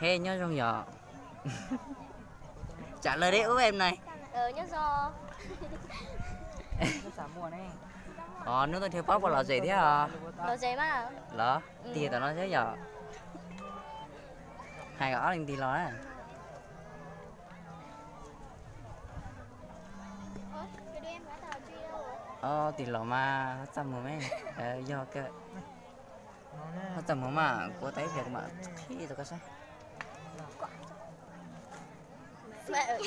He nhớ trong giờ. Trả lời đấy út em này. Nhớ do. Nếu tôi theo bóp vào lò gì thế à? Lò giấy mà. Lò? Thì tao nói thế giờ. Hai gõ lên thì lò á. Thì lò mà chăm mồm ấy. Do cái nó chăm mồm mà cô thấy việc mà thì tôi có sao? Mẹ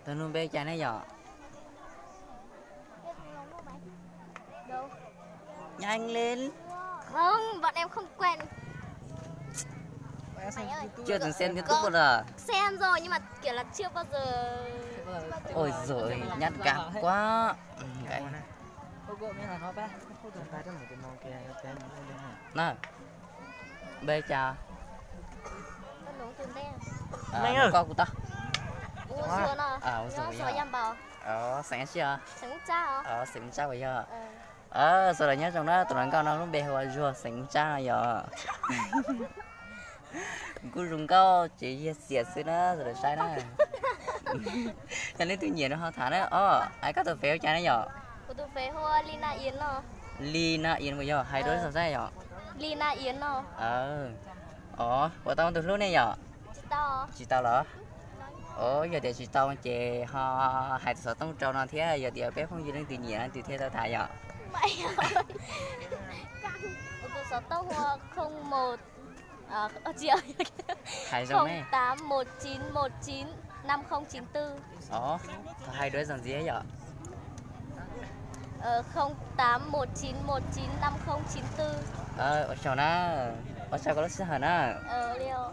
Tôi nuôi bé cha này giờ. đâu? Nhanh lên. Không, bọn em không quen. Chưa từng xem YouTube bao giờ. Xem rồi nhưng mà kiểu là chưa bao giờ. Ôi giời, nhát gạt quá. Cái nè. Bé cha. Nó nóng từ đây. Mày ơi. Con của ta. Uống sữa nó. Uống sữa Nó sữa yam bò. Sáng chưa? Sáng cha hả? Sáng cha bây giờ. Sau đó nhớ trong đó tụi nó nó bé hoa rùa sáng cha rồi giờ. Cô dùng câu chỉ xịt xíu đó rồi sai đó. Cho nên tự nhiên nó thả đó. Ai có tờ phèo cha nó giờ. Cô tôi phê hoa Lina Yến nó. Lina Yến bây giờ hai đứa sao sai giờ. Lina Yến nó. Của tao từ lúc này giờ. Chị tao. Chị tao lỡ. Giờ thì chị tao chị họ hai tụi tao trâu nó thế giờ thì bé không gì nên tự nhiên tự thế tao thả giờ. Mày ơi. Cô tôi sợ tao hoa 01 chị ơi. 0819195094. Hai đứa dòng gì ấy giờ? 0819195094. Ở chào nó. Ở chào có lúc xưa hả nó? Liêu.